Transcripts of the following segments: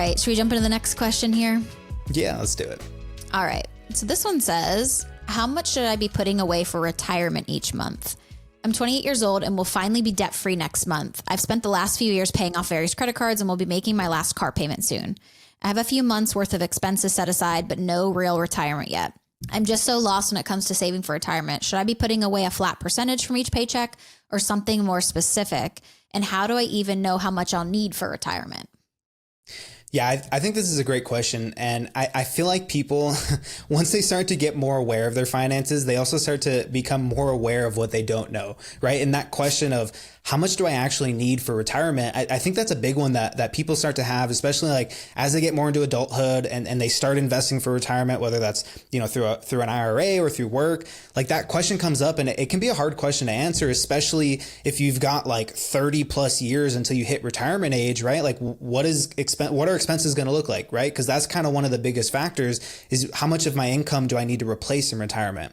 right. Should we jump into the next question here? Yeah, let's do it. All right. So this one says, how much should I be putting away for retirement each month? I'm 28 years old and will finally be debt free next month. I've spent the last few years paying off various credit cards and will be making my last car payment soon. I have a few months worth of expenses set aside, but no real retirement yet. I'm just so lost when it comes to saving for retirement. Should I be putting away a flat percentage from each paycheck or something more specific? And how do I even know how much I'll need for retirement? Yeah, I think this is a great question. And I feel like people, once they start to get more aware of their finances, they also start to become more aware of what they don't know, right? And that question of how much do I actually need for retirement? I think that's a big one that people start to have, especially like as they get more into adulthood and they start investing for retirement, whether that's, through an IRA or through work, like that question comes up and it can be a hard question to answer, especially if you've got like 30 plus years until you hit retirement age, right? Like what are expenses going to look like, right? Because that's kind of one of the biggest factors is how much of my income do I need to replace in retirement?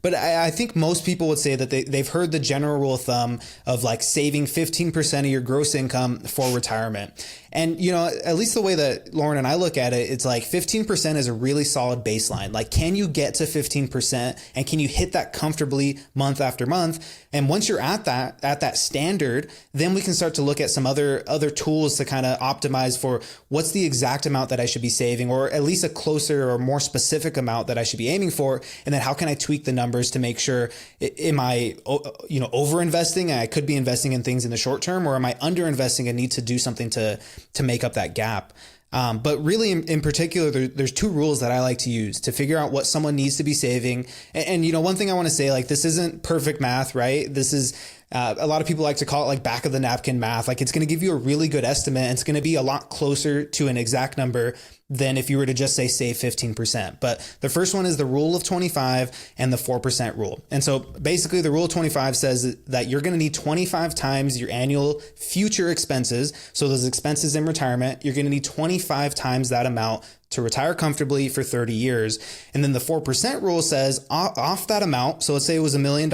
But I think most people would say that they've heard the general rule of thumb of like saving 15% of your gross income for retirement. And, at least the way that Lauren and I look at it, it's like 15% is a really solid baseline. Like, can you get to 15% and can you hit that comfortably month after month? And once you're at that standard, then we can start to look at some other tools to kind of optimize for what's the exact amount that I should be saving, or at least a closer or more specific amount that I should be aiming for. And then how can I tweak the numbers to make sure, am I, over investing? I could be investing in things in the short term, or am I under investing and need to do something to make up that gap? But really in particular, there's two rules that I like to use to figure out what someone needs to be saving. And one thing I want to say, like, this isn't perfect math, right? This is, a lot of people like to call it like back of the napkin math. Like, it's going to give you a really good estimate. And it's going to be a lot closer to an exact number than if you were to just say save 15%. But the first one is the rule of 25 and the 4% rule. And so basically the rule of 25 says that you're going to need 25 times your annual future expenses. So those expenses in retirement, you're going to need 25 times that amount to retire comfortably for 30 years. And then the 4% rule says off that amount. So let's say it was $1 million.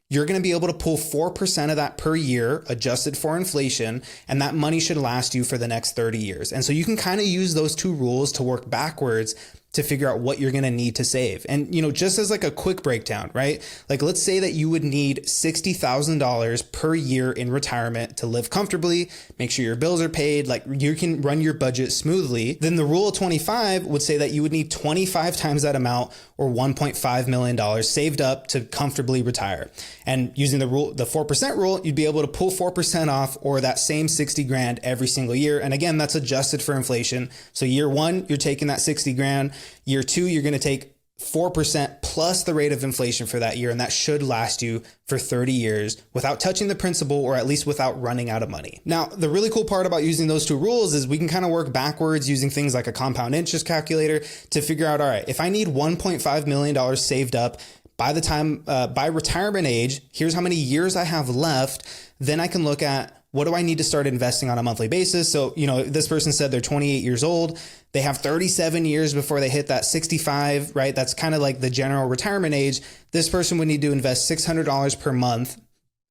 You're going to be able to pull 4% of that per year, adjusted for inflation, and that money should last you for the next 30 years. And so you can kind of use those two rules to work backwards to figure out what you're going to need to save. And, just as like a quick breakdown, right? Like, let's say that you would need $60,000 per year in retirement to live comfortably, make sure your bills are paid, like you can run your budget smoothly. Then the rule of 25 would say that you would need 25 times that amount, or $1.5 million saved up to comfortably retire. And using the 4% rule, you'd be able to pull 4% off, or that same 60 grand every single year. And again, that's adjusted for inflation. So year one, you're taking that 60 grand. Year two, you're going to take 4% plus the rate of inflation for that year. And that should last you for 30 years without touching the principal, or at least without running out of money. Now, the really cool part about using those two rules is we can kind of work backwards using things like a compound interest calculator to figure out, all right, if I need $1.5 million saved up by the time, by retirement age, here's how many years I have left. Then I can look at, what do I need to start investing on a monthly basis? So, this person said they're 28 years old. They have 37 years before they hit that 65, right? That's kind of like the general retirement age. This person would need to invest $600 per month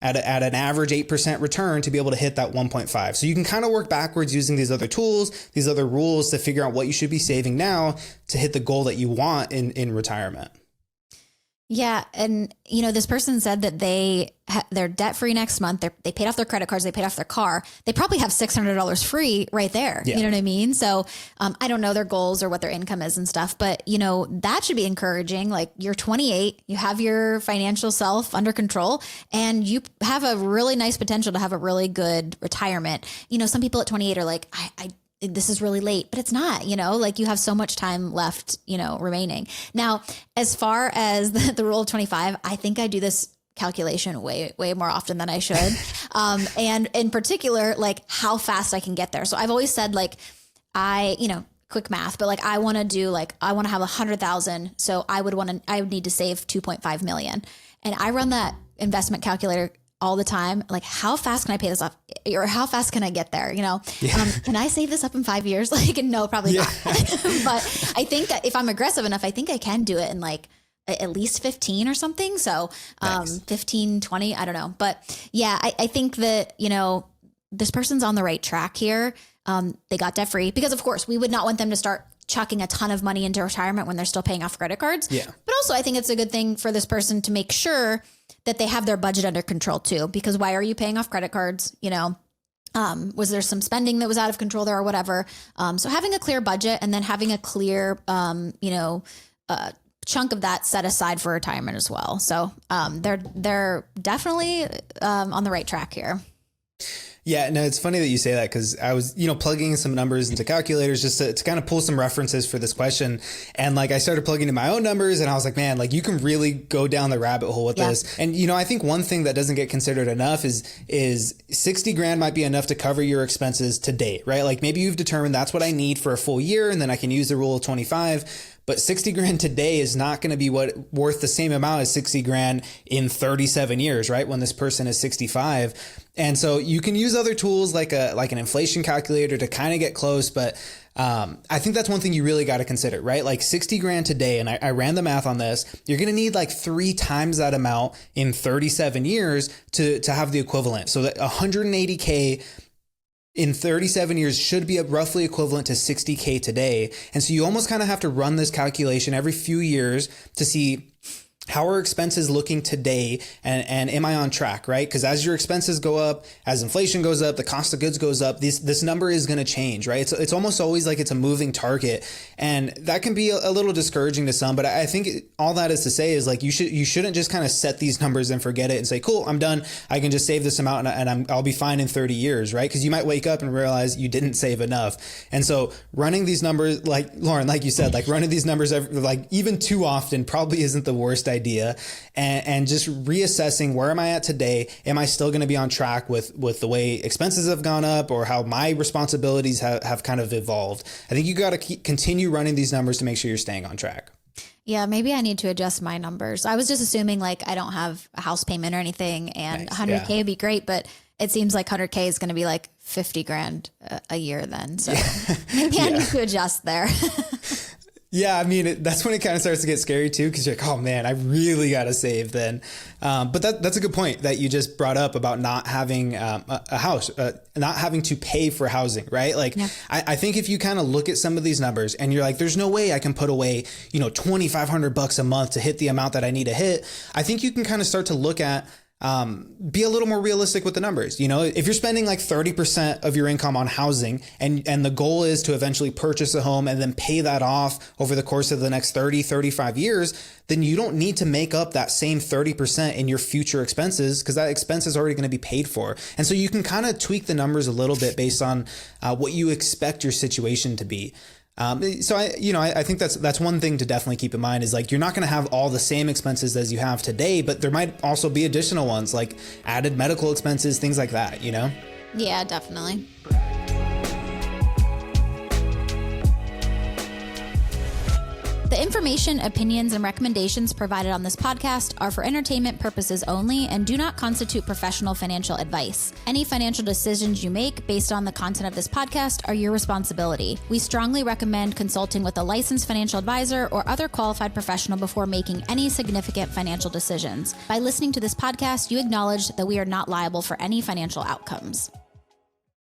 at an average 8% return to be able to hit that 1.5. So you can kind of work backwards using these other tools, these other rules to figure out what you should be saving now to hit the goal that you want in retirement. Yeah. And, this person said that they're debt free next month. They paid off their credit cards. They paid off their car. They probably have $600 free right there. Yeah. You know what I mean? So I don't know their goals or what their income is and stuff, but that should be encouraging. Like, you're 28, you have your financial self under control, and you have a really nice potential to have a really good retirement. Some people at 28 are like, this is really late, but it's not, like, you have so much time left, remaining. Now, as far as the rule of 25, I think I do this calculation way more often than I should. And in particular, like, how fast I can get there. So I've always said, like, quick math, but like, I want to have 100,000. So I would need to save 2.5 million. And I run that investment calculator all the time. Like, how fast can I pay this off? Or how fast can I get there? Yeah. Can I save this up in 5 years? Like, no, probably not. But I think that if I'm aggressive enough, I think I can do it in like at least 15 or something. So, nice. 15, 20, I don't know. But yeah, I think that, this person's on the right track here. they got debt free, because of course we would not want them to start chucking a ton of money into retirement when they're still paying off credit cards. Yeah. But also I think it's a good thing for this person to make sure that they have their budget under control too, because why are you paying off credit cards? You know, was there some spending that was out of control there or whatever? So having a clear budget and then having a clear, chunk of that set aside for retirement as well. So they're definitely on the right track here. Yeah, no, it's funny that you say that, because I was, plugging in some numbers into calculators just to kind of pull some references for this question. And like, I started plugging in my own numbers and I was like, man, like you can really go down the rabbit hole with this. And, I think one thing that doesn't get considered enough is 60 grand might be enough to cover your expenses today, right? Like maybe you've determined that's what I need for a full year and then I can use the rule of 25. But 60 grand today is not going to be worth the same amount as 60 grand in 37 years, right? When this person is 65. And so you can use other tools like an inflation calculator to kind of get close. But I think that's one thing you really got to consider, right? Like 60 grand today, and I ran the math on this, you're going to need like 3 times that amount in 37 years to have the equivalent. So that 180K in 37 years should be roughly equivalent to 60K today. And so you almost kind of have to run this calculation every few years to see how are expenses looking today, and am I on track, right? Because as your expenses go up, as inflation goes up, the cost of goods goes up, this number is going to change, right? It's almost always like it's a moving target, and that can be a little discouraging to some. But I think all that is to say is like you shouldn't just kind of set these numbers and forget it and say, cool, I'm done. I can just save this amount and I'll be fine in 30 years, right? Because you might wake up and realize you didn't save enough. And so running these numbers, like Lauren, like you said, like running these numbers like even too often probably isn't the worst idea, and just reassessing, where am I at today? Am I still going to be on track with the way expenses have gone up or how my responsibilities have kind of evolved? I think you got to continue running these numbers to make sure you're staying on track. Yeah, maybe I need to adjust my numbers. I was just assuming like I don't have a house payment or anything, and nice. 100K would be great, but it seems like 100K is going to be like 50 grand a year then. So maybe I need to adjust there. Yeah, I mean, that's when it kind of starts to get scary too, because you're like, oh man, I really got to save then. But that's a good point that you just brought up about not having a house, not having to pay for housing, right? Like, yeah. I think if you kind of look at some of these numbers and you're like, there's no way I can put away, $2,500 a month to hit the amount that I need to hit. I think you can kind of start to look at, be a little more realistic with the numbers. If you're spending like 30% of your income on housing and the goal is to eventually purchase a home and then pay that off over the course of the next 30, 35 years, then you don't need to make up that same 30% in your future expenses, because that expense is already going to be paid for. And so you can kind of tweak the numbers a little bit based on what you expect your situation to be. So I think that's one thing to definitely keep in mind, is like, you're not going to have all the same expenses as you have today, but there might also be additional ones like added medical expenses, things like that, Yeah, definitely. The information, opinions, and recommendations provided on this podcast are for entertainment purposes only and do not constitute professional financial advice. Any financial decisions you make based on the content of this podcast are your responsibility. We strongly recommend consulting with a licensed financial advisor or other qualified professional before making any significant financial decisions. By listening to this podcast, you acknowledge that we are not liable for any financial outcomes.